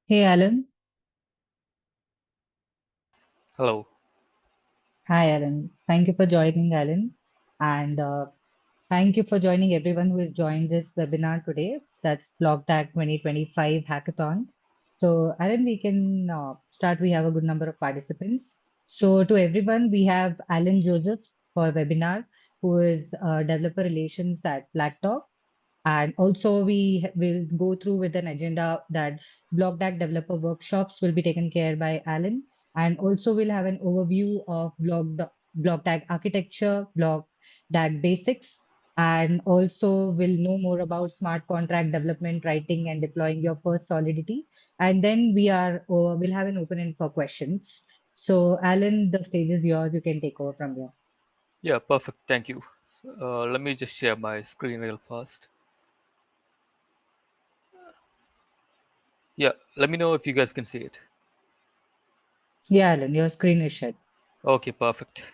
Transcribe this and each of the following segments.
Hey Alan. Hello. Hi Alan. Thank you for joining Alan. And thank you for joining everyone who has joined this webinar today. That's BlockDAG 2025 Hackathon. So Alan, we can start. We have a good number of participants. So to everyone, we have Alan Joseph for webinar, who is developer relations at BlackDog. And also, we will go through with an agenda that BlockDAG developer workshops will be taken care by Alan. And also, we'll have an overview of BlockDAG architecture, BlockDAG basics, and also we'll know more about smart contract development, writing, and deploying your first Solidity. And then we'll have an open end for questions. So, Alan, the stage is yours. You can take over from here. Yeah, perfect. Thank you. Let me just share my screen real fast. Yeah, let me know if you guys can see it. Yeah, Alan, your screen is shared. Okay, perfect.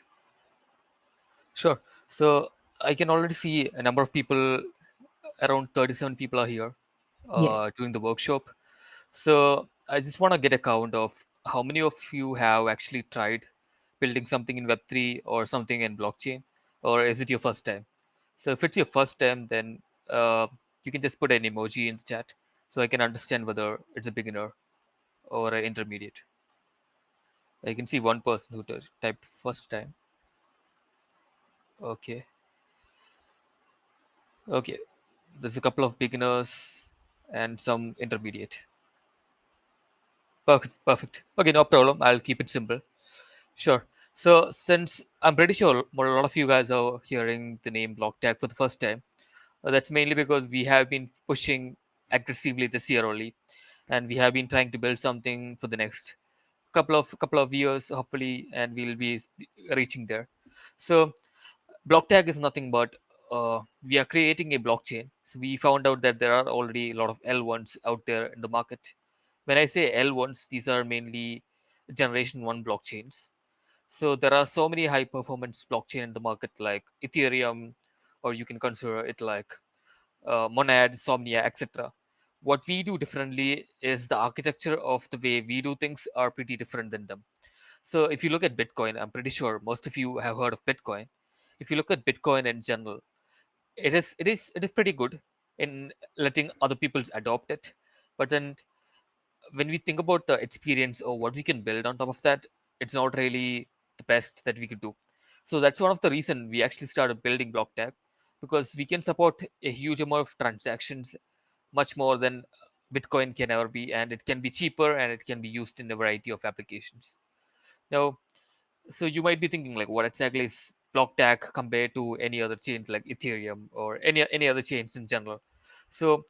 Sure. So I can already see a number of people, around 37 people are here Yes. during the workshop. So I just want to get a count of how many of you have actually tried building something in Web3 or something in blockchain, or is it your first time? So if it's your first time, then you can just put an emoji in the chat so I can understand whether it's a beginner or an intermediate. I can see one person who typed first time. Okay, okay. There's a couple of beginners and some intermediate. Perfect, perfect. Okay, no problem. I'll keep it simple. Sure. So, since I'm pretty sure a lot of you guys are hearing the name BlockTag for the first time, that's mainly because we have been pushing aggressively this year only, and we have been trying to build something for the next couple of years, hopefully, and we'll be reaching there. So, BlockTag is nothing but we are creating a blockchain. So, we found out that there are already a lot of L1s out there in the market. When I say L1s, these are mainly Generation 1 blockchains. So there are so many high performance blockchain in the market like Ethereum, or you can consider it like Monad, Somnia, etc. What we do differently is the architecture of the way we do things are pretty different than them. So if you look at Bitcoin, I'm pretty sure most of you have heard of Bitcoin. If you look at Bitcoin in general, it is pretty good in letting other people adopt it. But then when we think about the experience or what we can build on top of that, it's not really the best that we could do. So that's one of the reason we actually started building BlockTag, because we can support a huge amount of transactions, much more than Bitcoin can ever be, and it can be cheaper and it can be used in a variety of applications. Now, so you might be thinking like, what exactly is BlockTag compared to any other chain like Ethereum or any other chains in general? So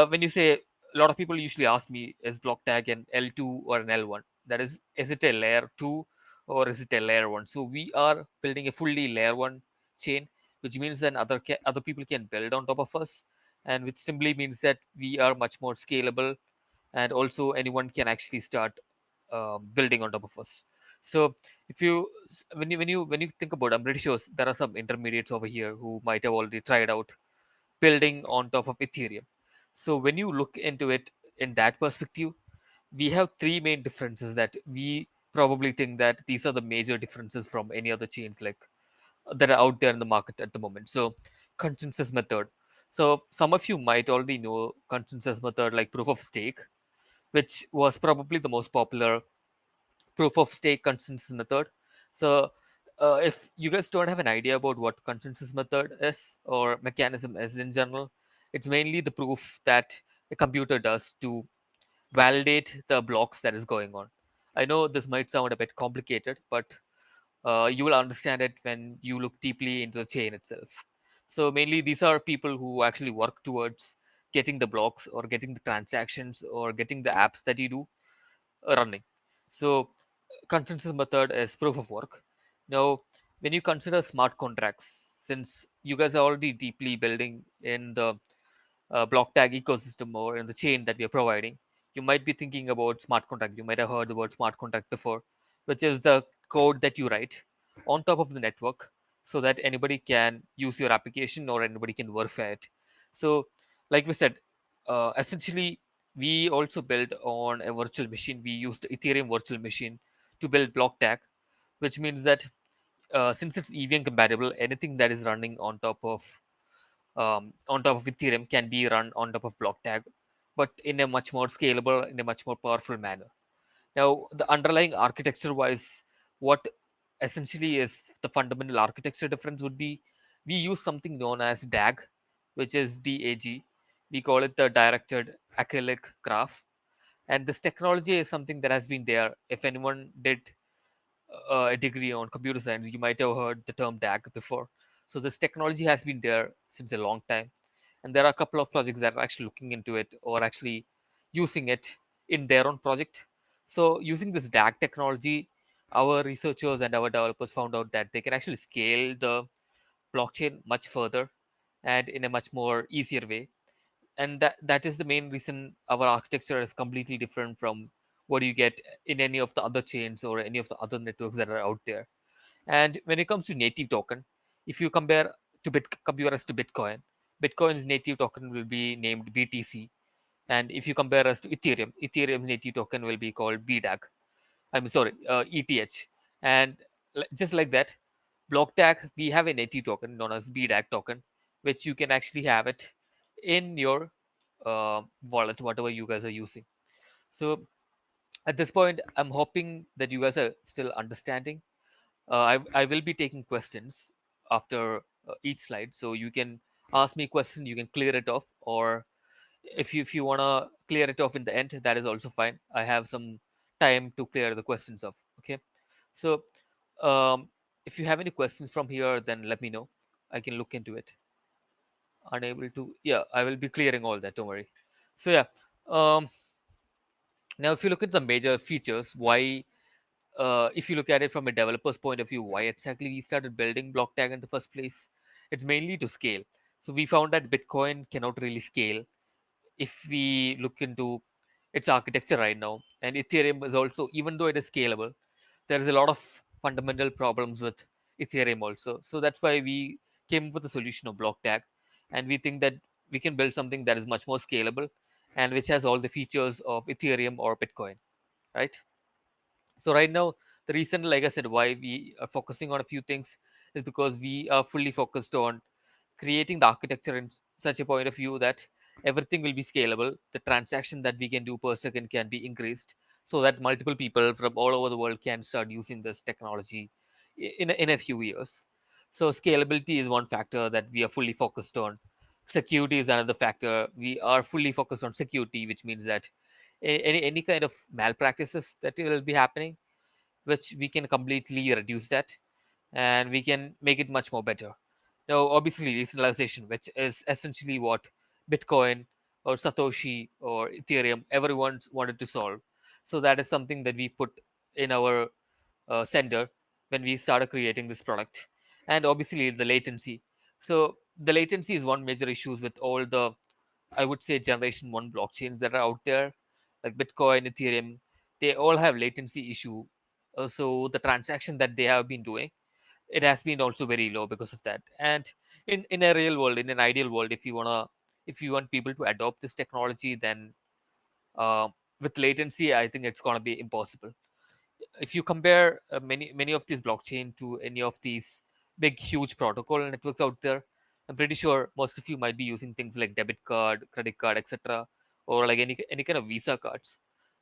when you say, a lot of people usually ask me, is BlockTag an L2 or an L1? That is it a layer 2 or is it a layer 1? So we are building a fully layer 1 chain, which means that other people can build on top of us, and which simply means that we are much more scalable, and also anyone can actually start building on top of us. So if you when you think about it, I'm pretty sure there are some intermediates over here who might have already tried out building on top of Ethereum. So when you look into it in that perspective, we have three main differences that we probably think that these are the major differences from any other chains like that are out there in the market at the moment. So consensus method. So some of you might already know consensus method like proof of stake, which was probably the most popular proof of stake consensus method. So, if you guys don't have an idea about what consensus method is or mechanism is in general, it's mainly the proof that a computer does to validate the blocks that is going on. I know this might sound a bit complicated, but you will understand it when you look deeply into the chain itself. So mainly these are people who actually work towards getting the blocks or getting the transactions or getting the apps that you do running. So consensus method is proof of work. Now, when you consider smart contracts, since you guys are already deeply building in the block tag ecosystem or in the chain that we are providing, you might be thinking about smart contract. You might have heard the word smart contract before, which is the code that you write on top of the network so that anybody can use your application or anybody can verify it. So, like we said, essentially, we also built on a virtual machine. We used Ethereum virtual machine to build BlockDAG, which means that since it's EVM compatible, anything that is running on top of Ethereum can be run on top of BlockDAG, but in a much more scalable, in a much more powerful manner. Now, the underlying architecture wise, what essentially is the fundamental architecture difference would be we use something known as DAG, which is DAG. We call it the directed acyclic graph. And this technology is something that has been there. If anyone did a degree on computer science, you might have heard the term DAG before. So this technology has been there since a long time, and there are a couple of projects that are actually looking into it or actually using it in their own project. So using this DAG technology, our researchers and our developers found out that they can actually scale the blockchain much further and in a much more easier way, and that is the main reason our architecture is completely different from what you get in any of the other chains or any of the other networks that are out there. And when it comes to native token, if you compare us to Bitcoin's native token will be named BTC, and if you compare us to Ethereum's native token will be called BDAG. I'm sorry, ETH. And just like that, BlockDAG, we have a native token known as BDAG token, which you can actually have it in your wallet, whatever you guys are using. So at this point, I'm hoping that you guys are still understanding. I will be taking questions after each slide, so you can ask me a question, you can clear it off, or if you want to clear it off in the end, that is also fine. I have some time to clear the questions off. Okay, so um, if you have any questions from here, then let me know. I can look into it. Unable to, yeah, I will be clearing all that, don't worry. So yeah, um, now if you look at the major features, why if you look at it from a developer's point of view, why exactly we started building BlockTag in the first place, it's mainly to scale. So we found that Bitcoin cannot really scale if we look into its architecture right now. And Ethereum is also, even though it is scalable, there is a lot of fundamental problems with Ethereum also. So that's why we came up with the solution of BlockTag, and we think that we can build something that is much more scalable and which has all the features of Ethereum or Bitcoin, right? So right now, the reason, like I said, why we are focusing on a few things is because we are fully focused on creating the architecture in such a point of view that everything will be scalable. The transaction that we can do per second can be increased so that multiple people from all over the world can start using this technology in a few years. So scalability is one factor that we are fully focused on. Security is another factor. We are fully focused on security, which means that any kind of malpractices that will be happening, which we can completely reduce that, and we can make it much more better. Now, obviously, decentralization, which is essentially what Bitcoin or Satoshi or Ethereum everyone's wanted to solve. So that is something that we put in our sender when we started creating this product. And obviously, the latency. So the latency is one major issues with all the, I would say, generation one blockchains that are out there, like Bitcoin, Ethereum. They all have latency issue. So the transaction that they have been doing, it has been also very low because of that. And in a real world, in an ideal world, if you want people to adopt this technology, then uh, with latency, I think it's gonna be impossible. If you compare many of these blockchain to any of these big huge protocol networks out there, I'm pretty sure most of you might be using things like debit card, credit card, etc., or like any kind of visa cards.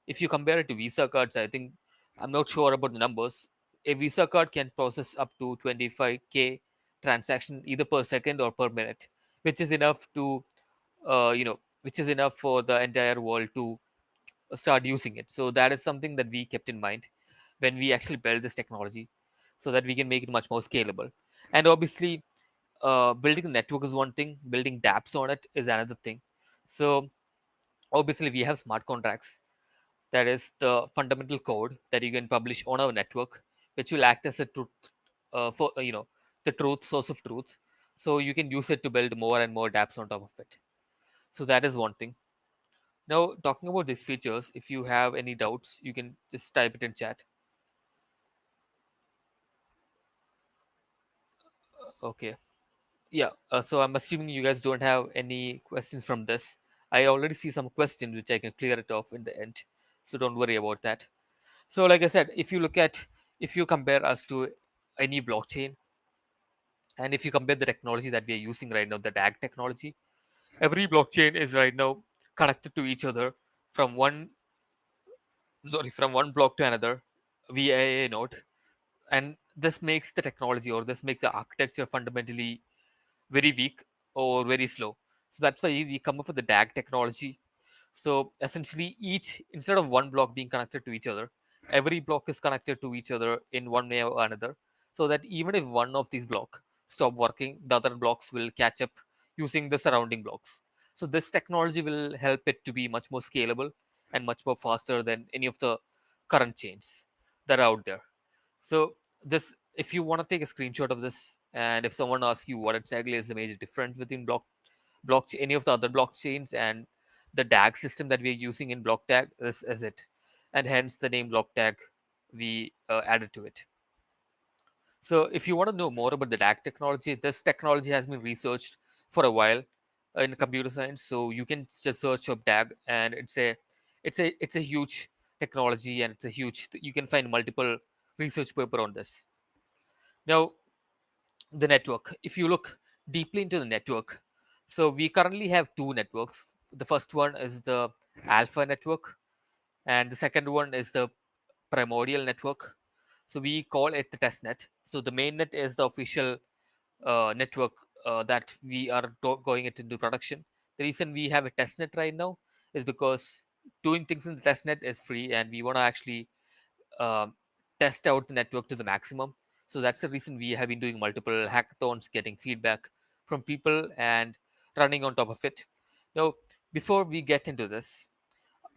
If you compare it to visa cards, I think, I'm not sure about the numbers, a visa card can process up to 25k transaction either per second or per minute, which is enough to which is enough for the entire world to start using it. So that is something that we kept in mind when we actually built this technology, so that we can make it much more scalable. And obviously, building the network is one thing, building dApps on it is another thing. So obviously, we have smart contracts. That is the fundamental code that you can publish on our network, which will act as a truth for the truth source of truth. So you can use it to build more and more dApps on top of it. So that is one thing. Now, talking about these features, if you have any doubts, you can just type it in chat. Okay. Yeah. So I'm assuming you guys don't have any questions from this. I already see some questions which I can clear it off in the end. So don't worry about that. So like I said, if you compare us to any blockchain, and if you compare the technology that we are using right now, the DAG technology, every blockchain is right now connected to each other from from one block to another via a node. And this makes the technology, or this makes the architecture fundamentally very weak or very slow. So that's why we come up with the DAG technology. So essentially, each instead of one block being connected to each other, every block is connected to each other in one way or another. So that even if one of these blocks stop working, the other blocks will catch up using the surrounding blocks. So this technology will help it to be much more scalable and much more faster than any of the current chains that are out there. So this, if you want to take a screenshot of this, and if someone asks you what exactly is the major difference between any of the other blockchains and the DAG system that we're using in BlockDAG, this is it, and hence the name BlockDAG we added to it. So if you want to know more about the DAG technology, this technology has been researched for a while in computer science. So you can just search up DAG, and it's a huge technology, and it's a huge. You can find multiple research paper on this. Now, the network. If you look deeply into the network, so we currently have two networks. The first one is the alpha network, and the second one is the primordial network. So we call it the test net. So the main net is the official network that we are going it into production. The reason we have a test net right now is because doing things in the test net is free, and we want to actually um, test out the network to the maximum. So that's the reason we have been doing multiple hackathons, getting feedback from people, and running on top of it. Now, before we get into this,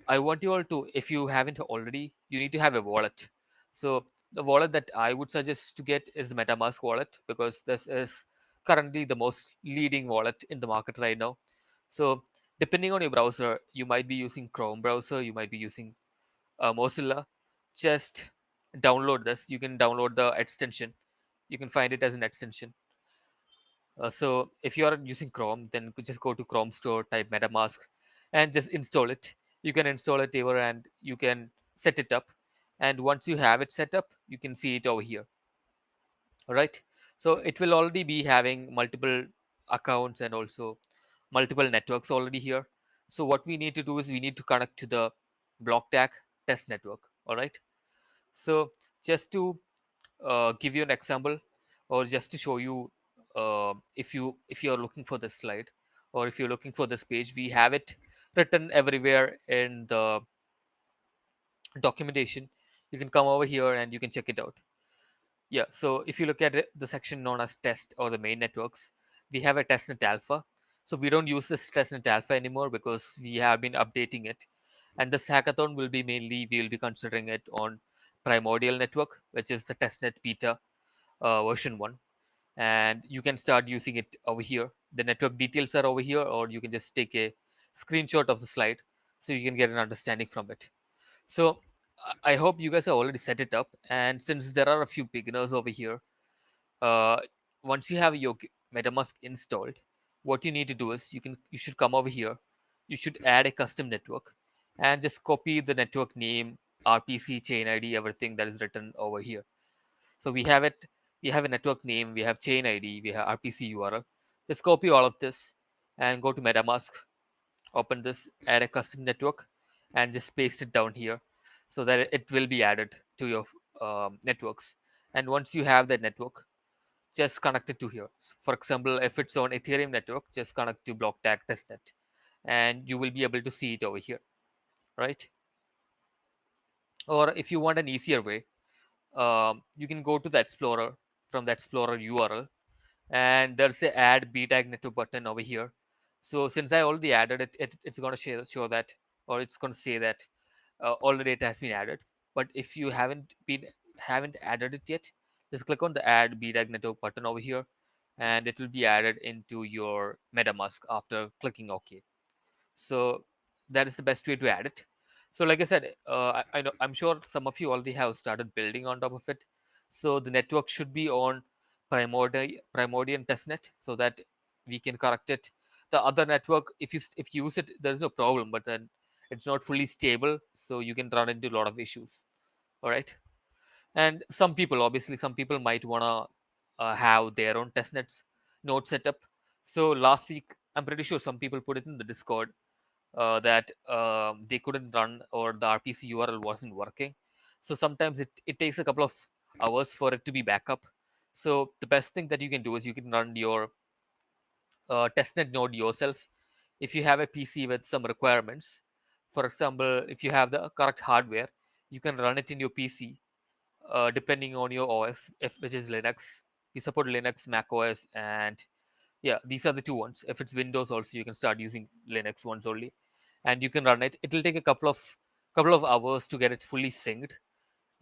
I want you all to, if you haven't already, you need to have a wallet. So the wallet that I would suggest to get is the MetaMask wallet, because this is currently the most leading wallet in the market right now. So depending on your browser, you might be using Chrome browser, you might be using Mozilla. Just download this. You can download the extension. You can find it as an extension. So if you are using Chrome, then you could just go to Chrome Store, type MetaMask, and just install it. You can install it here, and you can set it up. And once you have it set up, you can see it over here. All right. So it will already be having multiple accounts and also multiple networks already here. So what we need to do is we need to connect to the BlockDAG test network. All right. So just to give you an example, or just to show you, if you are looking for this slide, or if you're looking for this page, we have it written everywhere in the documentation. You can come over here and you can check it out. Yeah, so if you look at the section known as test or the main networks, we have a testnet alpha. So we don't use this testnet alpha anymore because we have been updating it. And this hackathon will be mainly, we will be considering it on primordial network, which is the testnet beta version 1. And you can start using it over here. The network details are over here, or you can just take a screenshot of the slide so you can get an understanding from it. So I hope you guys have already set it up. And since there are a few beginners over here, uh, once you have your MetaMask installed, what you need to do is you should come over here. You should add a custom network and just copy the network name, RPC, chain ID, everything that is written over here. So we have it. We have a network name. We have chain ID. We have RPC URL. Just copy all of this and go to MetaMask. Open this, add a custom network, and just paste it down here so that it will be added to your networks. And once you have that network, just connect it to here. For example, if it's on Ethereum network, just connect to BlockDAG testnet, and you will be able to see it over here, right? Or if you want an easier way, you can go to the Explorer. From the Explorer URL, and there's a add btag network button over here. So since I already added it, it's going to show that, or it's going to say that all the data has been added. But if you haven't added it yet, just click on the add btag network button over here, and it will be added into your MetaMask after clicking OK. So that is the best way to add it. So like I said, I know, I'm sure some of you already have started building on top of it. So the network should be on primordial testnet, so that we can correct it the other network, if you use it, there's no problem, but then it's not fully stable, so you can run into a lot of issues. All right. And some people, obviously some people might want to have their own testnets node setup. So last week, I'm pretty sure some people put it in the Discord, that they couldn't run, or the RPC URL wasn't working. So sometimes it takes a couple of hours for it to be back up. So the best thing that you can do is you can run your testnet node yourself if you have a PC with some requirements. For example, if you have the correct hardware, you can run it in your PC, depending on your OS, if which is Linux. We support Linux, Mac OS, and yeah, these are the two ones. If it's Windows, also you can start using Linux ones only, and you can run it. It will take a couple of hours to get it fully synced,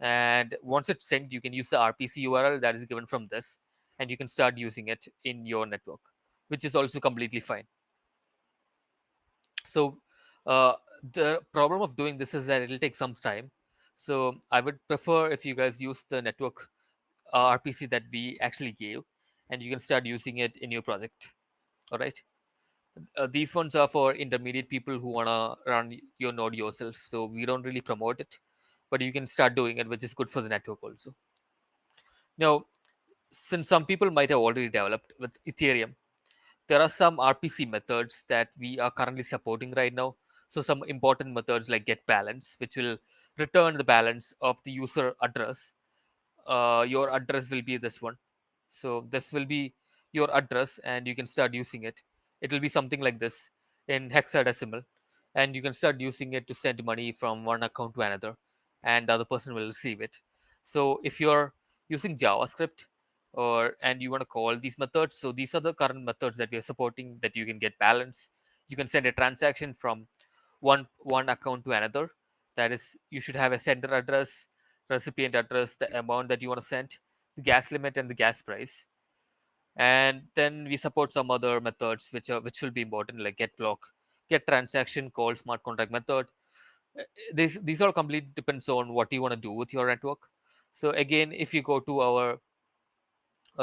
and once it's synced, you can use the RPC URL that is given from this, and you can start using it in your network, which is also completely fine. So uh, the problem of doing this is that it'll take some time. So I would prefer if you guys use the network RPC that we actually gave, and you can start using it in your project. All right. These ones are for intermediate people who want to run your node yourself. So we don't really promote it, but you can start doing it, which is good for the network also. Now, since some people might have already developed with Ethereum, there are some RPC methods that we are currently supporting right now. So some important methods like get balance, which will return the balance of the user address. Your address will be this one. So this will be your address, and you can start using it. It will be something like this in hexadecimal, and you can start using it to send money from one account to another, and the other person will receive it. So if you're using JavaScript, or and you want to call these methods, so these are the current methods that we are supporting, that you can get balance. You can send a transaction from one account to another. That is, you should have a sender address, recipient address, the amount that you want to send, the gas limit, and the gas price. And then we support some other methods which will be important, like get block, get transaction, call smart contract method. These all completely depends on what you want to do with your network. So again, if you go to our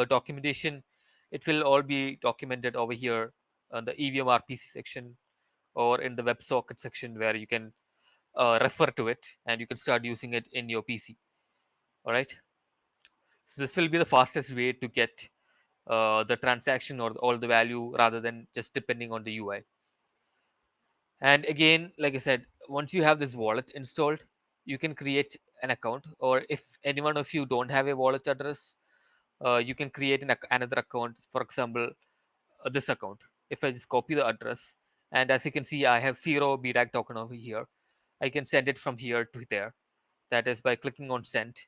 documentation, it will all be documented over here on the EVM RPC section, or in the WebSocket section, where you can refer to it, and you can start using it in your PC. All right. So this will be the fastest way to get the transaction or all the value, rather than just depending on the UI. And again, like I said, once you have this wallet installed, you can create an account. Or if anyone of you don't have a wallet address, you can create another account. For example, this account. If I just copy the address, and as you can see, I have 0 BDAG token over here. I can send it from here to there. That is by clicking on send,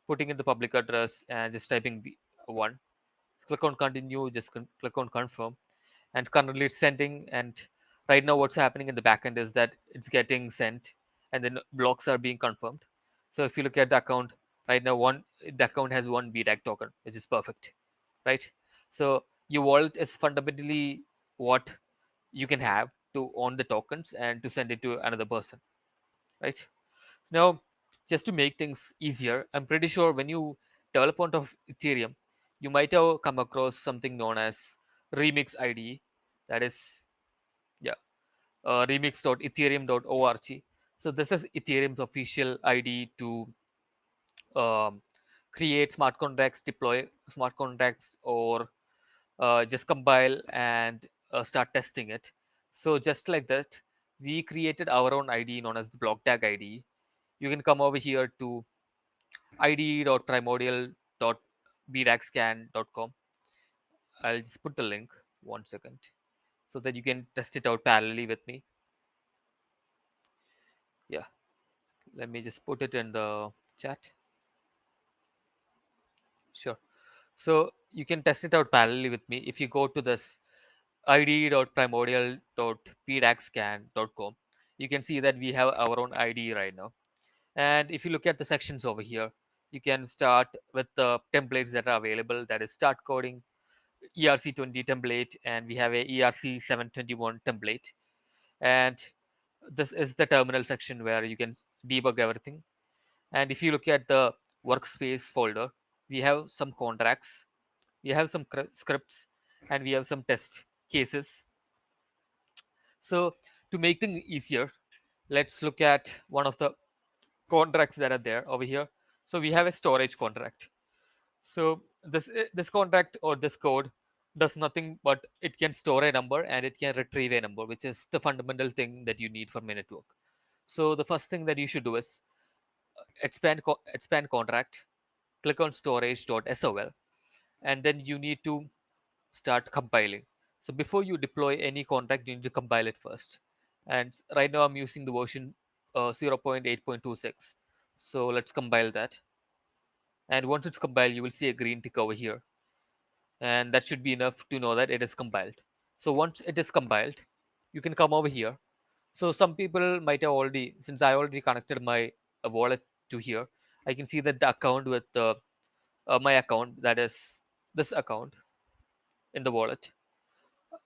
putting in the public address, and just typing one. Click on continue, just click on confirm, and currently it's sending. And right now what's happening in the backend is that it's getting sent, and then blocks are being confirmed. So if you look at the account right now, the account has one BDAG token, which is perfect, right? So your wallet is fundamentally what you can have to own the tokens and to send it to another person, right? Now, just to make things easier, I'm pretty sure when you develop onto of Ethereum, you might have come across something known as Remix ID. That is, yeah, remix.ethereum.org. So this is Ethereum's official ID to um, create smart contracts, deploy smart contracts, or just compile and start testing it. So just like that, we created our own ID known as the BlockDAG ID. You can come over here to id.primordial.bdagscan.com. I'll just put the link, 1 second, so that you can test it out parallelly with me. Yeah, let me just put it in the chat. Sure. So you can test it out parallelly with me. If you go to this id.primordial.bdagscan.com, you can see that we have our own ID right now. And if you look at the sections over here, you can start with the templates that are available. That is start coding, ERC20 template, and we have a ERC721 template. And this is the terminal section where you can debug everything. And if you look at the workspace folder, we have some contracts, we have some scripts, and we have some test cases. So to make things easier, let's look at one of the contracts that are there over here. So we have a storage contract. So this contract or this code does nothing but it can store a number and it can retrieve a number, which is the fundamental thing that you need from a network. So the first thing that you should do is expand contract, click on storage.sol, and then you need to start compiling. So before you deploy any contract, you need to compile it first. And right now I'm using the version 0.8.26. So let's compile that. And once it's compiled, you will see a green tick over here. And that should be enough to know that it is compiled. So once it is compiled, you can come over here. So some people might have already, since I already connected my wallet to here, I can see that the account with my account, that is this account in the wallet,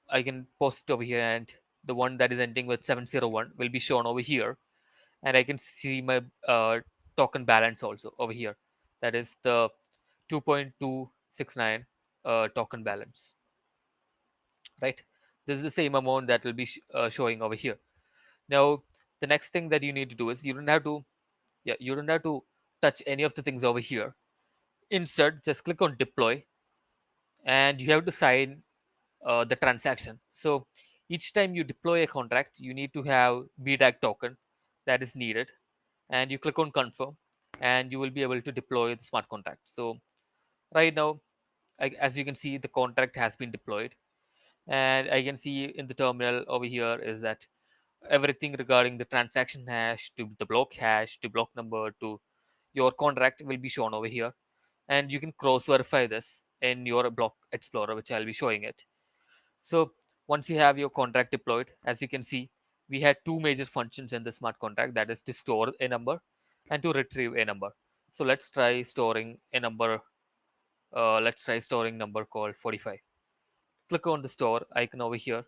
I can post it over here, and the one that is ending with 701 will be shown over here, and I can see my token balance also over here. That is the 2.269 token balance, right? This is the same amount that will be showing over here. Now, the next thing that you need to do is you don't have to touch any of the things over here. Instead, just click on deploy, and you have to sign the transaction. So each time you deploy a contract, you need to have BDAG token that is needed, and you click on confirm, and you will be able to deploy the smart contract. So right now, as you can see, the contract has been deployed, and I can see in the terminal over here is that everything regarding the transaction hash to the block hash to block number to your contract will be shown over here, and you can cross verify this in your block explorer, which I'll be showing it. So once you have your contract deployed, as you can see, we had two major functions in the smart contract, that is to store a number and to retrieve a number. So let's try storing a number. Let's try storing number called 45. Click on the store icon over here.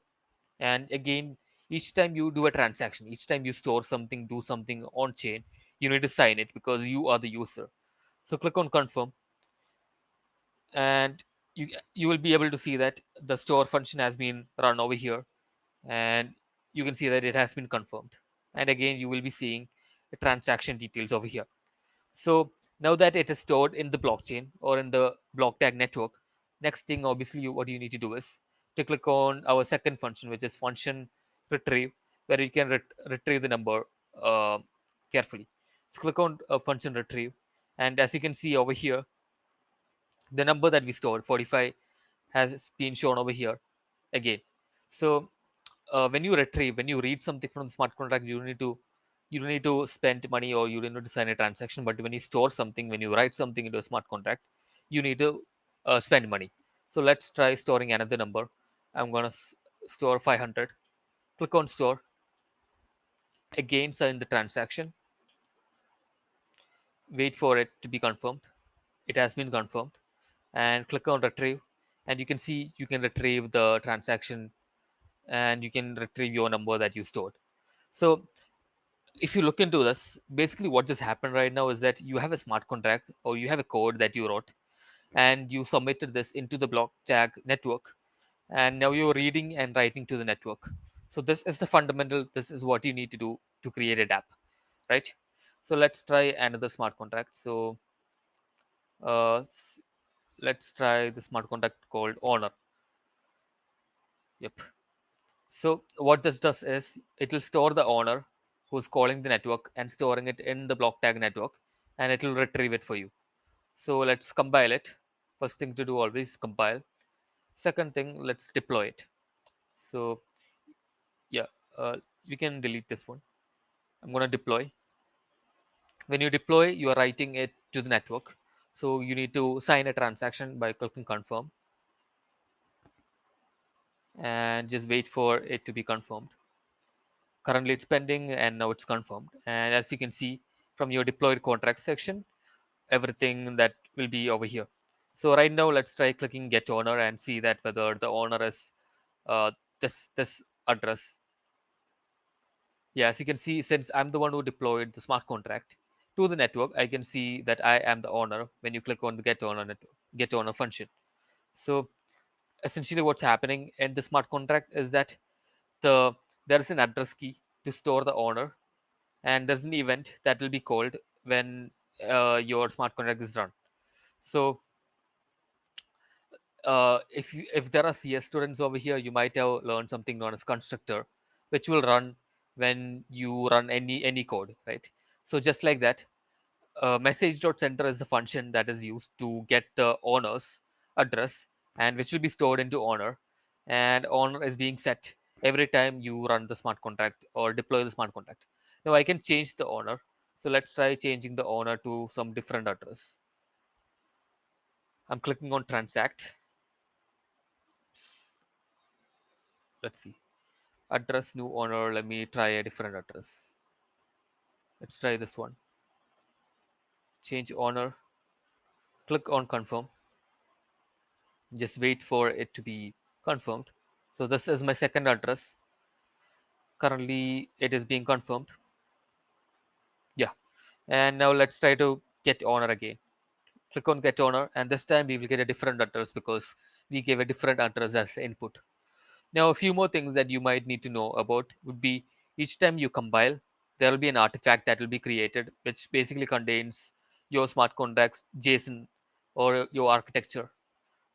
And again, each time you do a transaction, each time you store something, do something on chain, you need to sign it because you are the user. So click on confirm, and you will be able to see that the store function has been run over here, and you can see that it has been confirmed. And again, you will be seeing the transaction details over here. So now that it is stored in the blockchain or in the BlockDAG network, next thing obviously what you need to do is to click on our second function, which is function retrieve, where you can retrieve the number uh, carefully. So click on function retrieve, and as you can see over here, the number that we stored 45 has been shown over here again. So when you retrieve, when you read something from the smart contract, you don't need to spend money or you don't need to sign a transaction. But when you store something, when you write something into a smart contract, you need to spend money. So let's try storing another number. I'm gonna store 500. Click on store. Again, sign the transaction. Wait for it to be confirmed. It has been confirmed, and click on retrieve, and you can see you can retrieve the transaction, and you can retrieve your number that you stored. So if you look into this, basically what just happened right now is that you have a smart contract or you have a code that you wrote and you submitted this into the BlockDAG network, and now you're reading and writing to the network. So this is the fundamental, this is what you need to do to create a app, right? So let's try another smart contract. So uh, s- let's try the smart contract called owner. Yep. So what this does is it will store the owner who's calling the network and storing it in the BlockDAG network, and it will retrieve it for you. So let's compile it. First thing to do always compile. Second thing, let's deploy it. So yeah, we can delete this one. I'm gonna deploy. When you deploy, you are writing it to the network. So you need to sign a transaction by clicking confirm and just wait for it to be confirmed. Currently it's pending and now it's confirmed. And as you can see from your deployed contract section, everything that will be over here. So right now let's try clicking get owner and see that whether the owner is uh, this address. Yeah, as you can see, since I'm the one who deployed the smart contract to the network, I can see that I am the owner when you click on the get owner network, get owner function. So essentially what's happening in the smart contract is that the there's an address key to store the owner, and there's an event that will be called when your smart contract is run. So if there are CS students over here, you might have learned something known as constructor, which will run when you run any code, right? So just like that, message.center is the function that is used to get the owner's address, and which will be stored into owner, and owner is being set every time you run the smart contract or deploy the smart contract. Now I can change the owner. So let's try changing the owner to some different address. I'm clicking on transact. Let's see, address new owner. Let me try a different address. Let's try this one. Change owner. Click on confirm. Just wait for it to be confirmed. So this is my second address. Currently it is being confirmed. Yeah, and now let's try to get owner again. Click on get owner, and this time we will get a different address because we gave a different address as input. Now a few more things that you might need to know about would be, each time you compile, there will be an artifact that will be created which basically contains your smart contracts JSON or your architecture.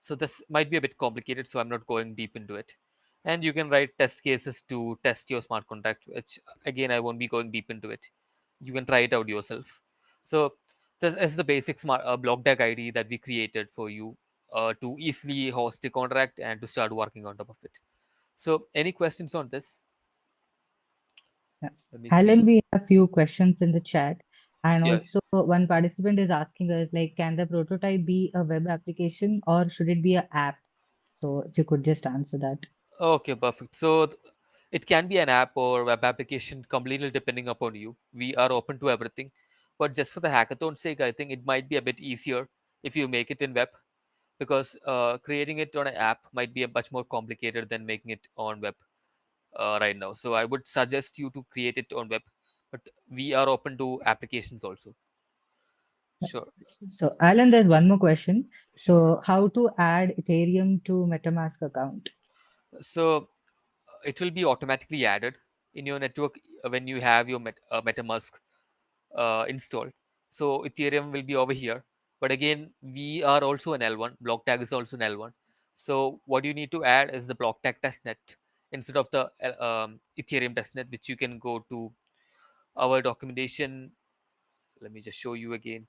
So this might be a bit complicated, so I'm not going deep into it. And you can write test cases to test your smart contract, which again I won't be going deep into it. You can try it out yourself. So this is the basic smart BlockDAG ID that we created for you to easily host the contract and to start working on top of it. So any questions on this? Yeah. Let me Alan, see. we have few questions in the chat. And Yeah. also one participant is asking us like, can the prototype be a web application or should it be an app? So if you could just answer that. Okay, perfect. So it can be an app or web application, completely depending upon you. We are open to everything, but just for the hackathon sake, I think it might be a bit easier if you make it in web, because creating it on an app might be a much more complicated than making it on web right now. So I would suggest you to create it on web, but we are open to applications also. Sure, So Alan, there's one more question. sure. So how to add Ethereum to MetaMask account? So it will be automatically added in your network when you have your MetaMask installed. So Ethereum will be over here. But again, we are also an L1. BlockTag is also an L1. So what you need to add is the BlockTag testnet instead of the Ethereum testnet, which you can go to our documentation. Let me just show you again.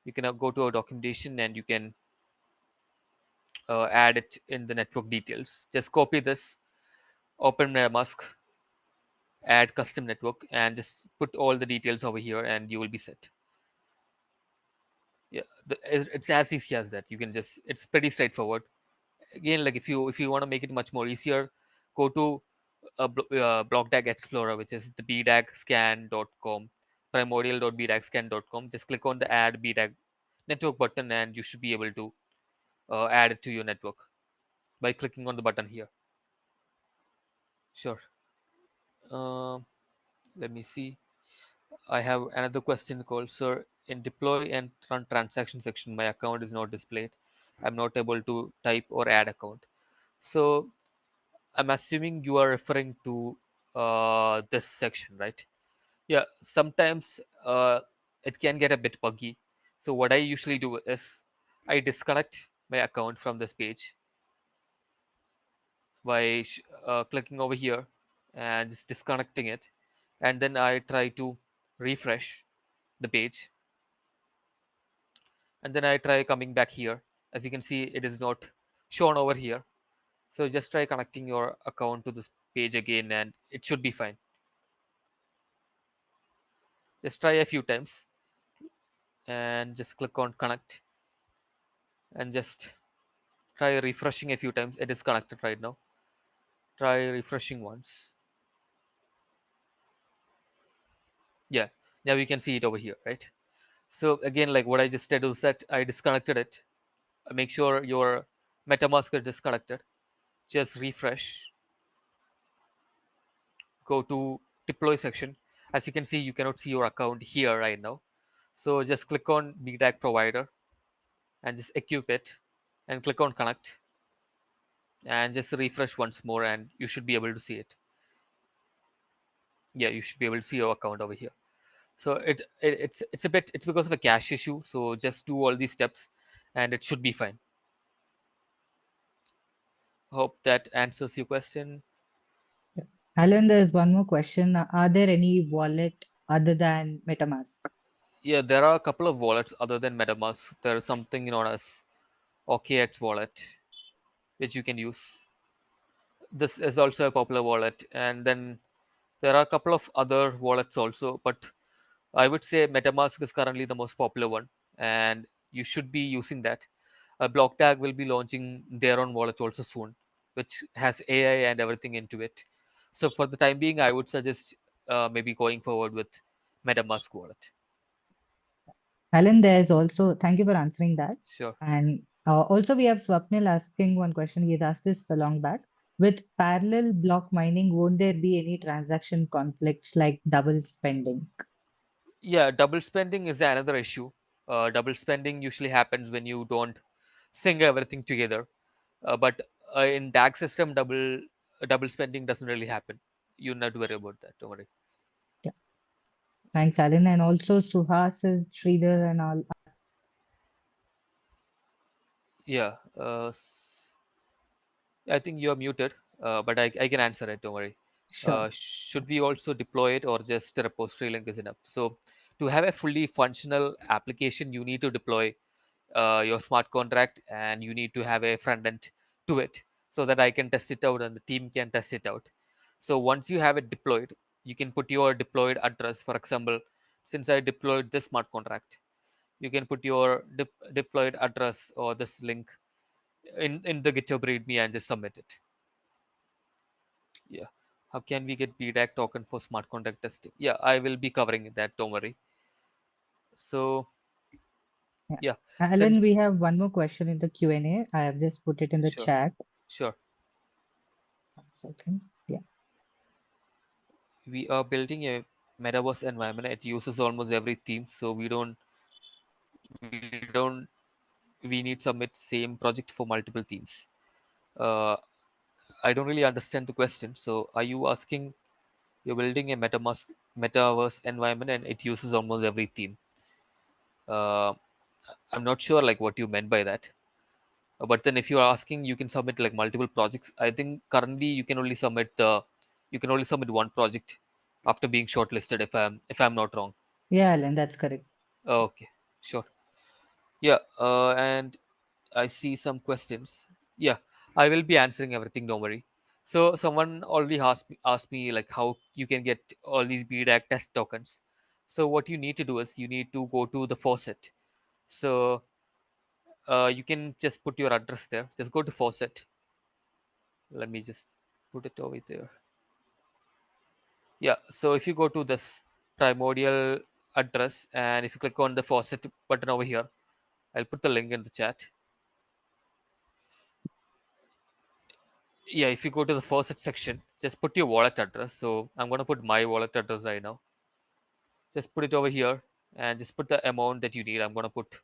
You can go to our documentation and you can add it in the network details. Just copy this, open MetaMask, add custom network, and just put all the details over here, and you will be set. Yeah, it's as easy as that. You can just, it's pretty straightforward. Again, like if you want to make it much more easier, go to BlockDAG Explorer, which is the bdagscan.com, primordial.bdagscan.com. Just click on the add bdag network button, and you should be able to add it to your network by clicking on the button here. Sure. um, Let me see. I have another question called, sir, in deploy and run transaction section, my account is not displayed. I'm not able to type or add account. So I'm assuming you are referring to this section, right? Yeah, sometimes it can get a bit buggy. So what I usually do is I disconnect my account from this page by clicking over here and just disconnecting it. And then I try to refresh the page, and then I try coming back here. As you can see, it is not shown over here. So just try connecting your account to this page again, and it should be fine. Just try a few times and just click on connect, and just try refreshing a few times. It is connected right now. Try refreshing once. Yeah, now you can see it over here, right? So again, like what I just did was that I disconnected it. Make sure your MetaMask is disconnected. Just refresh, go to deploy section. As you can see, you cannot see your account here right now. So just click on BDAG provider and just equip it, and click on connect, and just refresh once more, and you should be able to see it. Yeah, you should be able to see your account over here. So it's a bit, it's because of a cache issue. So just do all these steps, and it should be fine. Hope that answers your question. Yeah. Alan, there's one more question. Are there any wallet other than MetaMask? Yeah, there are a couple of wallets other than MetaMask. There is something known as OKX wallet, which you can use. This is also a popular wallet, and then there are a couple of other wallets also, but I would say MetaMask is currently the most popular one, and you should be using that. BlockDAG will be launching their own wallet also soon, which has AI and everything into it. So for the time being, I would suggest maybe going forward with MetaMask wallet. Alan, there's also, thank you for answering that. Sure. And also, we have Swapnil asking one question. He's asked this a long back. With parallel block mining, won't there be any transaction conflicts like double spending? Yeah, double spending is another issue. Double spending usually happens when you don't sync everything together. But in DAG system, double spending doesn't really happen. You not to worry about that. Don't worry. Yeah. Thanks, Alan. And also, Suhas, Sridhar, and all. Yeah. I think you're muted, but I can answer it. Don't worry. Sure. Should we also deploy it, or just the repository link is enough? So, to have a fully functional application, you need to deploy your smart contract, and you need to have a front end to it, so that I can test it out and the team can test it out. So, once you have it deployed, you can put your deployed address. For example, since I deployed this smart contract, you can put your deployed address or this link in the GitHub README and just submit it. Yeah. How can we get BDAC token for smart contract testing? Yeah, I will be covering that. Don't worry. So Yeah. yeah, Alan, we since have one more question in the Q&A. I have just put it in the sure, chat. sure, 1 second. Yeah. we are building a metaverse environment. It uses almost every theme, so we don't we need submit same project for multiple themes. Uh, I don't really understand the question. So are you asking, you're building a metaverse environment and it uses almost every theme? Uh, I'm not sure like what you meant by that. But then if you're asking, you can submit like multiple projects. I think currently you can only submit one project after being shortlisted. If I'm not wrong. Yeah, Alan, that's correct. Okay, sure. Yeah, and I see some questions. Yeah, I will be answering everything. Don't worry. So someone already asked me like how you can get all these BDAC test tokens. So what you need to do is you need to go to the faucet. So you can just put your address there. Just go to faucet. Let me just put it over there. Yeah, so if you go to this primordial address, and if you click on the faucet button over here, I'll put the link in the chat. Yeah, if you go to the faucet section, just put your wallet address. So I'm going to put my wallet address right now. Just put it over here, and just put the amount that you need. I'm going to put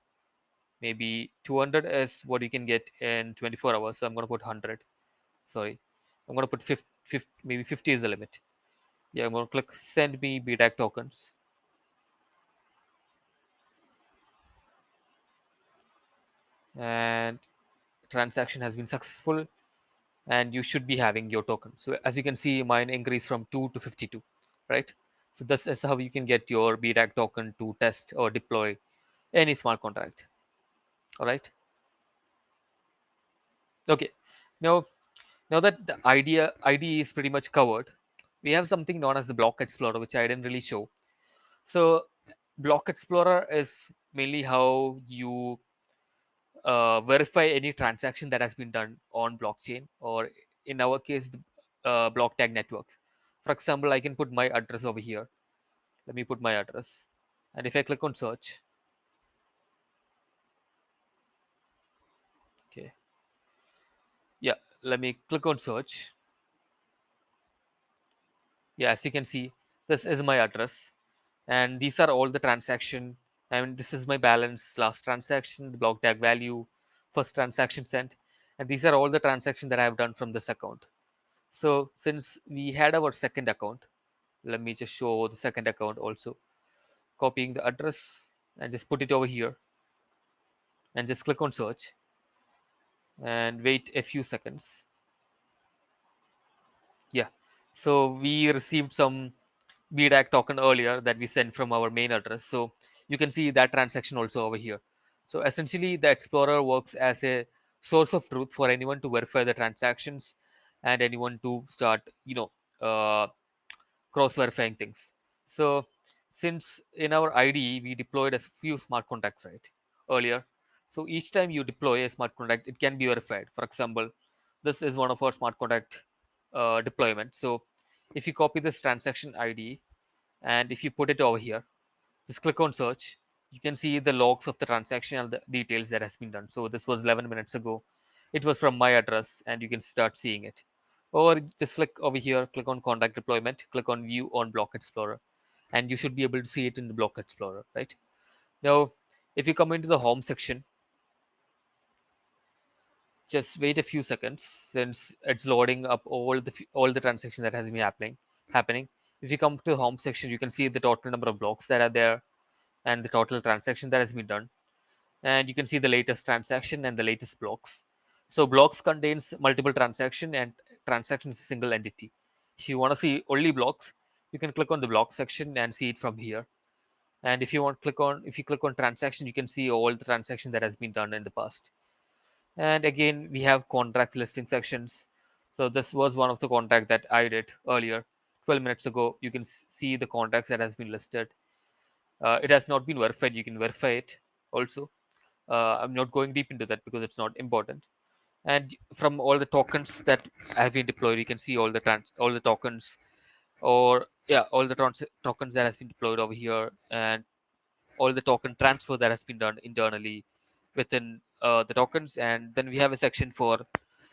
maybe 200 is what you can get in 24 hours, so I'm going to put 100. Sorry, I'm going to put 50, 50, maybe 50 is the limit. Yeah, I'm going to click send me BDAC tokens, and transaction has been successful, and you should be having your token. So as you can see, mine increased from 2 to 52, right? So this is how you can get your BDAC token to test or deploy any smart contract. All right. Okay. Now, now that the IDE is pretty much covered, we have something known as the Block Explorer, which I didn't really show. So Block Explorer is mainly how you verify any transaction that has been done on blockchain, or in our case the block tag networks. For example, I can put my address over here. Let me put my address, and if I click on search, okay, yeah, let me click on search. Yeah, as you can see, this is my address, and these are all the transaction. I mean, this is my balance, last transaction, the block tag value, first transaction sent, and these are all the transactions that I have done from this account. So since we had our second account, Let me just show the second account also. Copying the address and just put it over here and just click on search and wait a few seconds. Yeah. So we received some BDAG token earlier that we sent from our main address. So you can see that transaction also over here. So essentially, the Explorer works as a source of truth for anyone to verify the transactions and anyone to start, cross verifying things. So since in our IDE we deployed a few smart contracts right earlier, so each time you deploy a smart contract, it can be verified. For example, this is one of our smart contract deployment. So if you copy this transaction ID and if you put it over here, just click on search, you can see the logs of the transaction and the details that has been done. So this was 11 minutes ago, it was from my address, and you can start seeing it. Or just click over here, click on contact deployment, click on view on block explorer, and you should be able to see it in the block explorer. Right now, if you come into the home section, just wait a few seconds since it's loading up all the transactions that has been happening. If you come to the home section, you can see the total number of blocks that are there and the total transaction that has been done, and you can see the latest transaction and the latest blocks. So blocks contains multiple transaction, and transaction is a single entity. If you want to see only blocks, you can click on the block section and see it from here. And if you click on transaction, you can see all the transaction that has been done in the past. And again, we have contract listing sections. So this was one of the contract that I did earlier 12 minutes ago. You can see the contracts that has been listed. It has not been verified, you can verify it also. I'm not going deep into that because it's not important. And from all the tokens that have been deployed, you can see all the tokens, or yeah, all the tokens that has been deployed over here, and all the token transfer that has been done internally within the tokens. And then we have a section for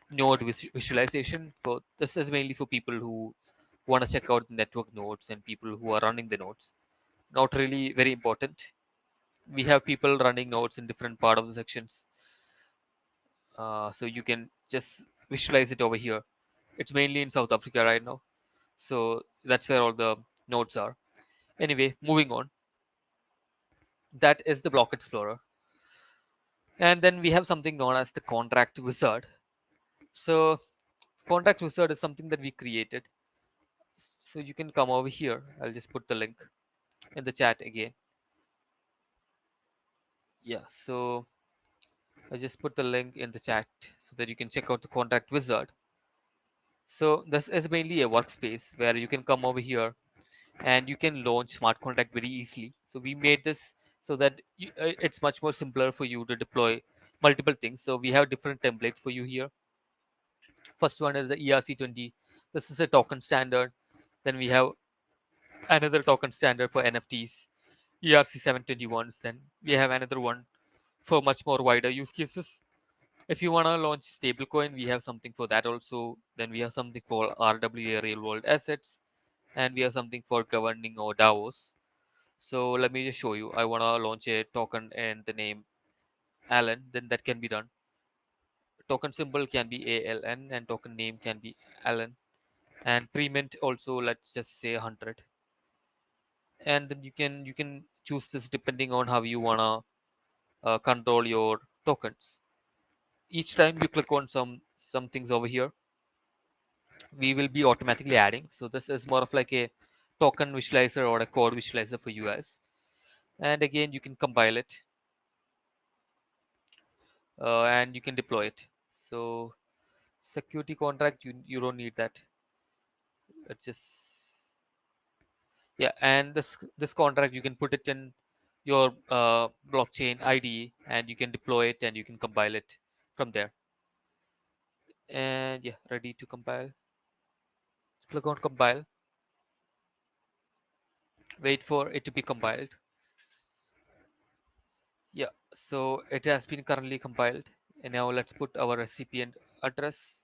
node visualization. For this is mainly for people who want to check out the network nodes and people who are running the nodes. Not really very important. We have people running nodes in different part of the sections, so you can just visualize it over here. It's mainly in South Africa right now, so that's where all the nodes are. Anyway, moving on, that is the block explorer. And then we have something known as the contract wizard. So contract wizard is something that we created. So you can come over here, I'll just put the link in the chat again. Yeah, so I just put the link in the chat so that you can check out the contract wizard. So this is mainly a workspace where you can come over here and you can launch smart contract very easily. So we made this so that it's much more simpler for you to deploy multiple things. So we have different templates for you here. First one is the ERC20. This is a token standard. Then we have another token standard for NFTs, ERC721s. Then we have another one for much more wider use cases. If you want to launch stablecoin, we have something for that also. Then we have something for RWA, real world assets, and we have something for governing or DAOs. So let me just show you. I want to launch a token and the name Alan, then that can be done. Token symbol can be ALN and token name can be Alan. And pre-mint also, let's just say 100. And then you can choose this depending on how you want to control your tokens. Each time you click on some things over here, we will be automatically adding. So this is more of like a token visualizer or a code visualizer for you guys. And again, you can compile it, and you can deploy it. So security contract, you don't need that. It's just, yeah. And this contract, you can put it in your blockchain ID and you can deploy it and you can compile it from there. And yeah, ready to compile. Click on compile, wait for it to be compiled. Yeah, so it has been currently compiled. And now let's put our recipient address,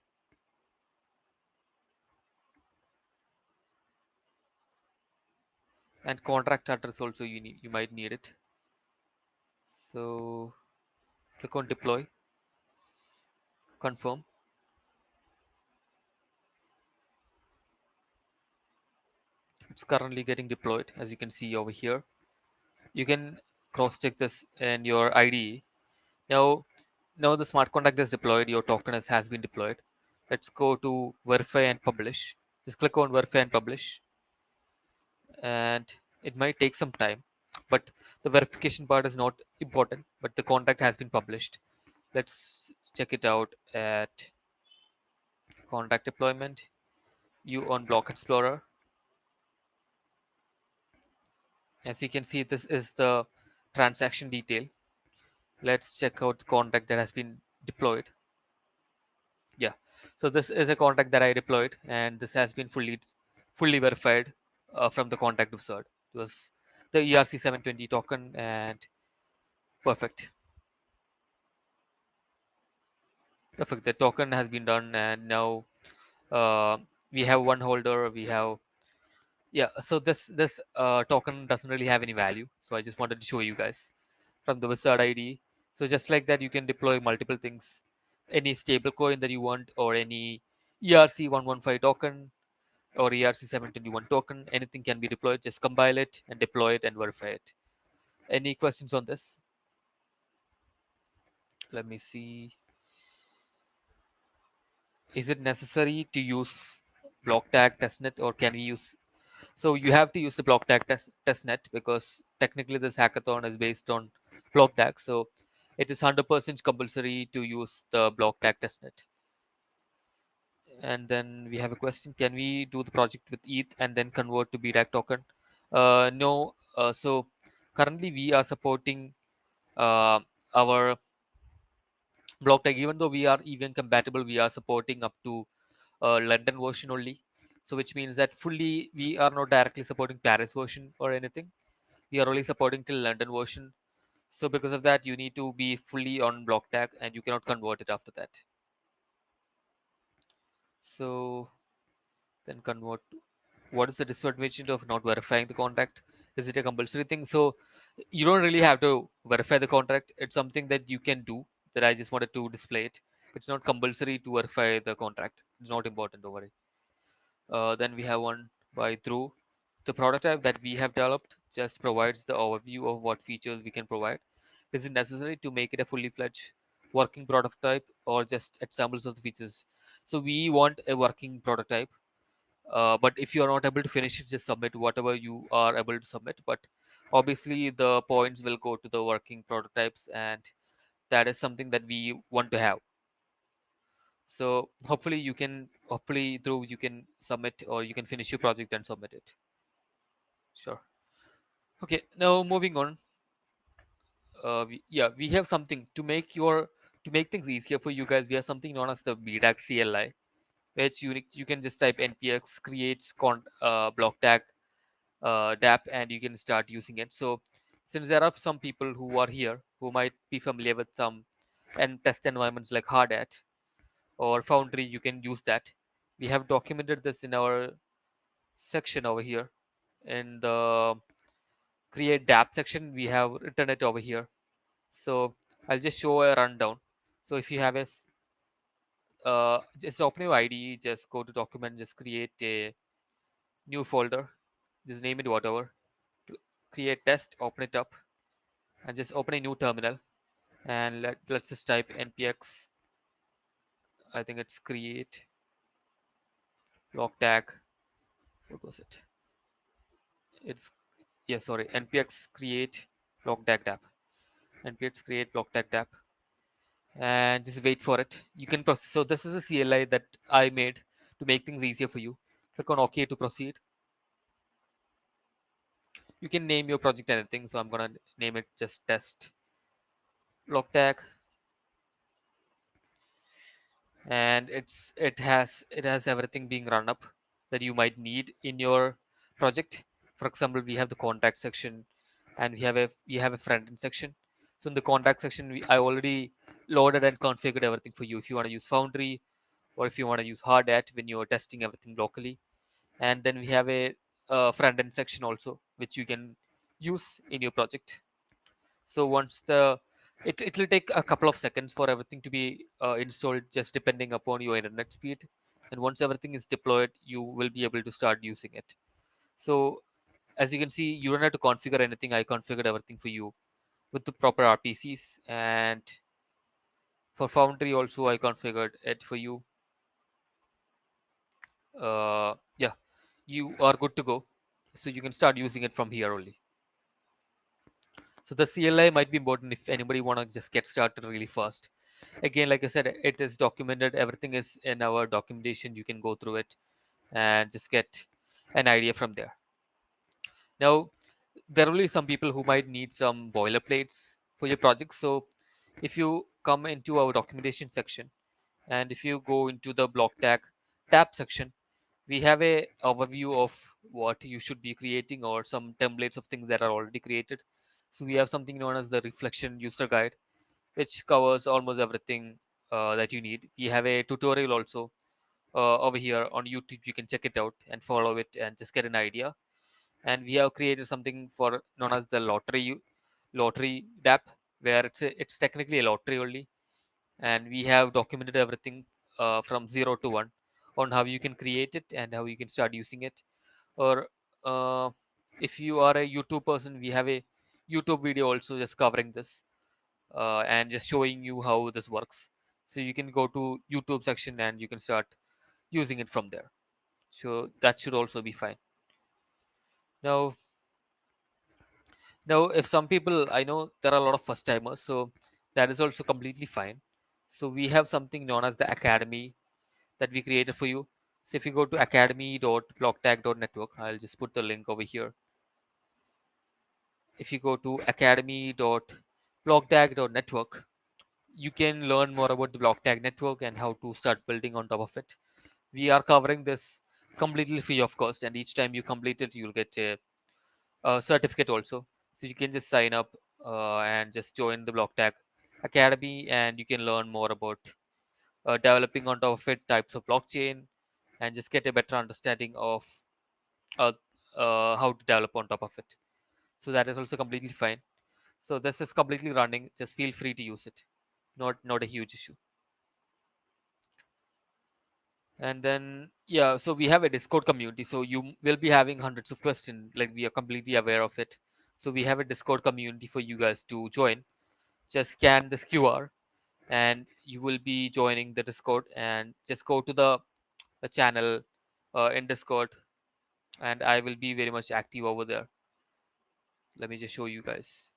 and contract address also you might need it. So click on deploy, confirm. It's currently getting deployed, as you can see over here. You can cross check this in your IDE. Now, now the smart contract is deployed, your token has been deployed. Let's go to verify and publish. Just click on verify and publish, and it might take some time, but the verification part is not important, but the contract has been published. Let's check it out at contract deployment. You on Block Explorer. As you can see, this is the transaction detail. Let's check out the contract that has been deployed. Yeah, so this is a contract that I deployed, and this has been fully verified from the contract wizard. It was the ERC 720 token, and perfect. Perfect. The token has been done, and now uh, we have one holder. We have, yeah. So this token doesn't really have any value. So I just wanted to show you guys from the wizard ID. So just like that, you can deploy multiple things, any stable coin that you want, or any ERC 115 token or ERC 721 token. Anything can be deployed. Just compile it and deploy it and verify it. Any questions on this? Let me see. Is it necessary to use BlockDAG testnet, or can we use? So you have to use the BlockDAG testnet, because technically this hackathon is based on BlockDAG. So it is 100% compulsory to use the BlockDAG testnet. And then we have a question: can we do the project with ETH and then convert to BDAG token? No. So currently we are supporting our BlockDAG. Even though we are even compatible, we are supporting up to London version only. So which means that fully we are not directly supporting Paris version or anything. We are only supporting till London version. So because of that, you need to be fully on BlockDAG, and you cannot convert it after that. So then convert. What is the disadvantage of not verifying the contract? Is it a compulsory thing? So you don't really have to verify the contract. It's something that you can do. That I just wanted to display it. It's not compulsory to verify the contract. It's not important. Don't worry. Then we have one by Dhruv. The product type that we have developed just provides the overview of what features we can provide. Is it necessary to make it a fully fledged working product type, or just examples of the features? So we want a working prototype, but if you are not able to finish it, just submit whatever you are able to submit. But obviously the points will go to the working prototypes, and that is something that we want to have. So hopefully through you can submit, or you can finish your project and submit it. Sure. Okay, now moving on. We have something to make things easier for you guys. We have something known as the BDAG CLI, which you can just type npx creates block tag DApp, and you can start using it. So since there are some people who are here who might be familiar with some and test environments like Hardhat or Foundry, you can use that. We have documented this in our section over here. In the create DApp section, we have written it over here. So I'll just show a rundown. So if you have just open your IDE, just go to document, just create a new folder, just name it whatever, create test, open it up, and just open a new terminal, and let's just type npx. I think it's create log tag. What was it? It's, yeah, sorry, npx create log tag dap. Npx create log tag dap, and just wait for it. You can process. So this is a CLI that I made to make things easier for you. Click on OK to proceed. You can name your project anything. So I'm gonna name it just test log tag, and it has everything being run up that you might need in your project. For example, we have the contact section, and we have a front end section. So in the contact section, I already loaded and configured everything for you if you want to use Foundry, or if you want to use Hardhat when you're testing everything locally. And then we have a front end section also, which you can use in your project. So once it will take a couple of seconds for everything to be installed, just depending upon your internet speed. And once everything is deployed, you will be able to start using it. So as you can see, you don't have to configure anything. I configured everything for you with the proper RPCs, and for Foundry also I configured it for you. Yeah, you are good to go. So you can start using it from here only. So the CLI might be important if anybody want to just get started really fast. Again, like I said, it is documented. Everything is in our documentation. You can go through it and just get an idea from there. Now, there will be some people who might need some boilerplates for your project. So if you come into our documentation section and if you go into the block tag tab section, we have a overview of what you should be creating or some templates of things that are already created. So we have something known as the reflection user guide, which covers almost everything that you need. We have a tutorial also over here on YouTube. You can check it out and follow it and just get an idea. And we have created something for known as the lottery DApp, where it's technically a lottery only, and we have documented everything from 0 to 1 on how you can create it and how you can start using it. Or uh, if you are a YouTube person, we have a YouTube video also just covering this and just showing you how this works. So you can go to YouTube section and you can start using it from there. So that should also be fine. Now now if some people, I know there are a lot of first timers, so that is also completely fine. So we have something known as the academy that we created for you. So if you go to academy.blocktag.network, I'll just put the link over here. If you go to academy.blocktag.network, you can learn more about the BlockDAG network and how to start building on top of it. We are covering this completely free of cost, and each time you complete it, you'll get a certificate also. So you can just sign up and just join the BlockDAG Academy, and you can learn more about developing on top of it, types of blockchain, and just get a better understanding of uh, how to develop on top of it. So that is also completely fine. So this is completely running. Just feel free to use it. Not a huge issue. And then yeah, so we have a Discord community. So you will be having hundreds of questions. Like we are completely aware of it. So we have a Discord community for you guys to join. Just scan this QR, and you will be joining the Discord. And just go to the channel in Discord, and I will be very much active over there. Let me just show you guys.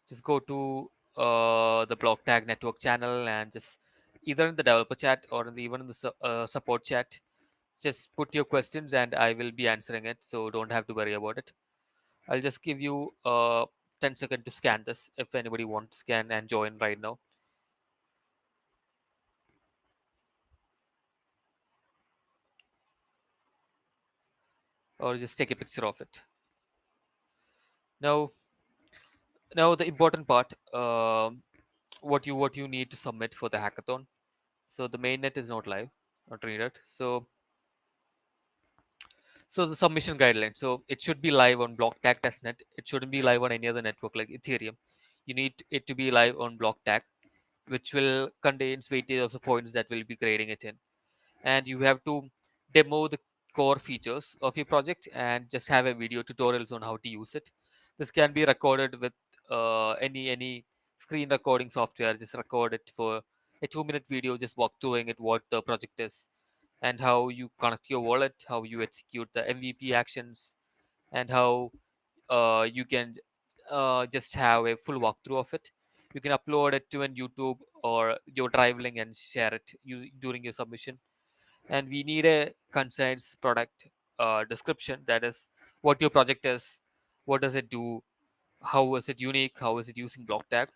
Just go to the block tag network channel and just either in the developer chat or even in the support chat, just put your questions and I will be answering it, so don't have to worry about it. I'll just give you 10 seconds to scan this if anybody wants to scan and join right now, or just take a picture of it. Now now the important part, what you need to submit for the hackathon. So the mainnet is not live, not read it. So the submission guideline. So it should be live on BlockTag testnet. It shouldn't be live on any other network like Ethereum. You need it to be live on BlockTag, which will contains weightage of the points that will be grading it in. And you have to demo the core features of your project and just have a video tutorials on how to use it. This can be recorded with any screen recording software. Just record it for a 2-minute video, just walk through it what the project is and how you connect your wallet, how you execute the MVP actions, and how you can just have a full walkthrough of it. You can upload it to an YouTube or your drive link and share it during your submission. And we need a concise product description, that is what your project is, what does it do, how is it unique, how is it using block tag.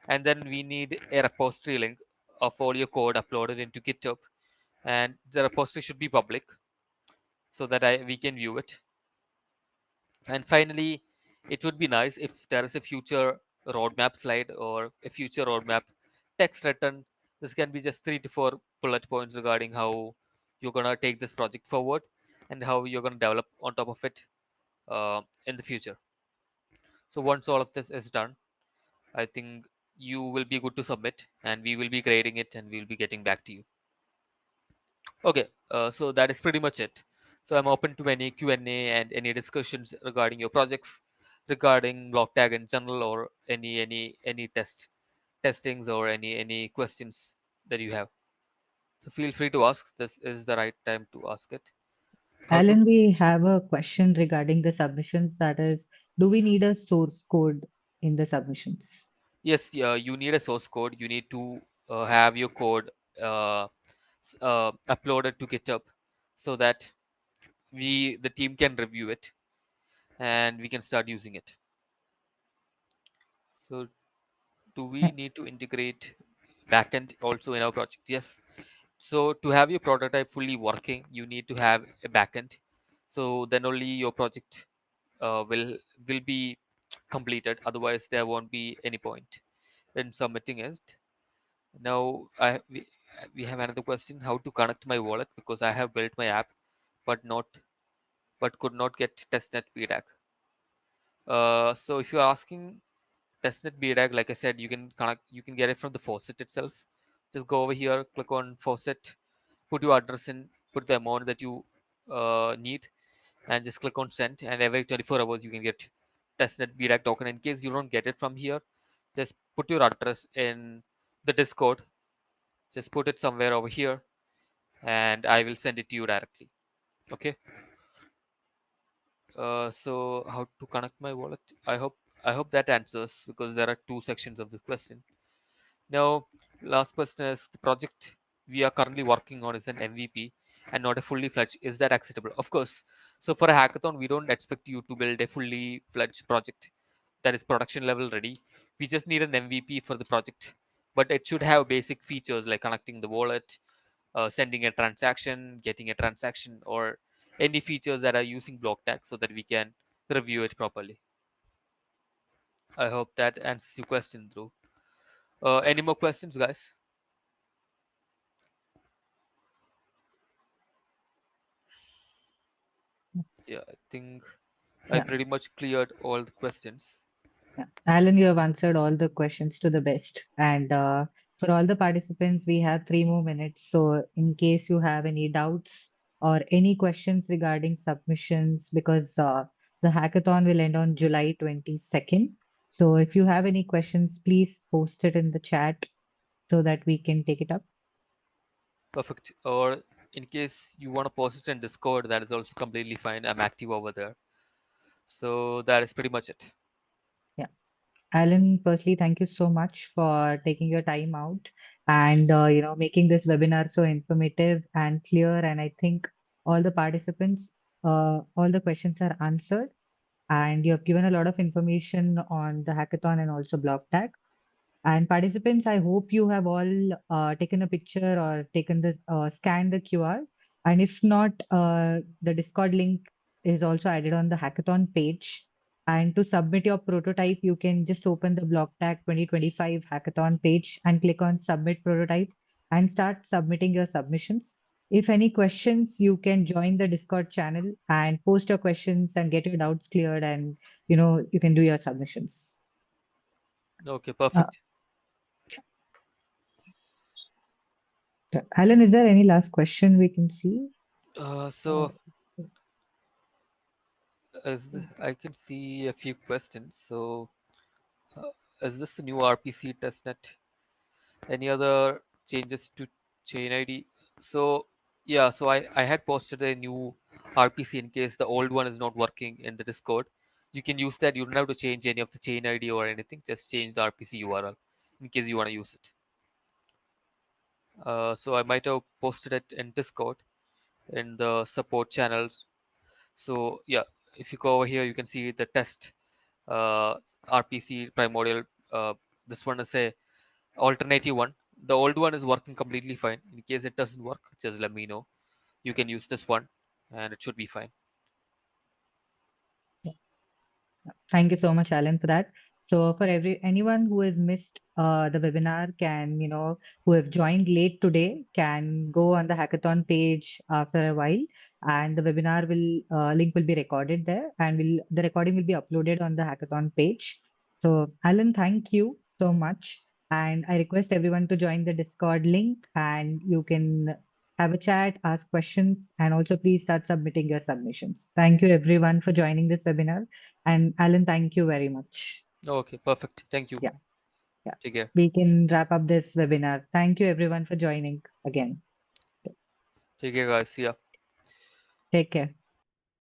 And then we need a repository link of all your code uploaded into GitHub, and the repository should be public so that we can view it. And finally, it would be nice if there is a future roadmap slide or a future roadmap text written. This can be just 3 to 4 bullet points regarding how you're going to take this project forward and how you're going to develop on top of it in the future. So once all of this is done, I think you will be good to submit, and we will be grading it and we'll be getting back to you. Okay, so that is pretty much it. So I'm open to any Q&A and any discussions regarding your projects, regarding BlockDAG in general, or any testings or any questions that you have. So feel free to ask. This is the right time to ask it. How to? Alan, we have a question regarding the submissions. That is, do we need a source code in the submissions? Yes, you need a source code. You need to have your code uh, uploaded to GitHub so that the team can review it and we can start using it. So do we Yeah, need to integrate backend also in our project? Yes. So to have your prototype fully working, you need to have a backend. So then only your project will be completed. Otherwise, there won't be any point in submitting it. Now we have another question: how to connect my wallet, because I have built my app, but could not get testnet BDAG. So if you're asking testnet BDAG, like I said, you can connect. You can get it from the faucet itself. Just go over here, click on faucet, put your address in, put the amount that you need, and just click on send. And every 24 hours, you can get testnet BDAG token. In case you don't get it from here, just put your address in the Discord. Just put it somewhere over here, and I will send it to you directly. Okay. So how to connect my wallet? I hope that answers, because there are two sections of this question. Now, last question is, the project we are currently working on is an MVP and not a fully fledged. Is that acceptable? Of course. So for a hackathon, we don't expect you to build a fully fledged project that is production level ready. We just need an MVP for the project, but it should have basic features like connecting the wallet, sending a transaction, getting a transaction, or any features that are using BlockDAG so that we can review it properly. I hope that answers your question, Dhruv. Any more questions, guys? Yeah, I think I yeah, pretty much cleared all the questions. yeah. Alan, you have answered all the questions to the best. And for all the participants, we have 3 more minutes. So, in case you have any doubts or any questions regarding submissions, because the hackathon will end on July 22nd. So, if you have any questions, please post it in the chat so that we can take it up. Perfect. Or in case you want to post it in Discord, that is also completely fine. I'm active over there. So that is pretty much it. Yeah. Alan, firstly, thank you so much for taking your time out and making this webinar so informative and clear. And I think all the participants, all the questions are answered, and you have given a lot of information on the hackathon and also BlockTag. And participants, I hope you have all taken a picture or taken the scanned the QR. And if not, the Discord link is also added on the hackathon page. And to submit your prototype, you can just open the BlockTag 2025 hackathon page and click on Submit Prototype and start submitting your submissions. If any questions, you can join the Discord channel and post your questions and get your doubts cleared, and you can do your submissions. Okay, Uh, perfect. Alan, is there any last question we can see? Uh, So as I can see a few questions. So is this a new RPC testnet? Any other changes to chain ID? So yeah, so I had posted a new RPC in case the old one is not working in the Discord. You can use that. You don't have to change any of the chain ID or anything. Just change the RPC URL in case you want to use it. So I might have posted it in Discord in the support channels. So yeah, if you go over here, you can see the test uh, RPC primordial. Uh, this one is a alternative one. The old one is working completely fine. In case it doesn't work, just let me know. You can use this one, and it should be fine. Thank you so much, Alan, for that. So for anyone who has missed the webinar can, who have joined late today can go on the hackathon page after a while, and the webinar link will be recorded there, and the recording will be uploaded on the hackathon page. So Alan, thank you so much. And I request everyone to join the Discord link, and you can have a chat, ask questions, and also please start submitting your submissions. Thank you everyone for joining this webinar. And Alan, thank you very much. Okay, perfect. Thank you. Yeah, yeah. Take care. We can wrap up this webinar. Thank you everyone for joining again. Take care, guys. See ya. Take care.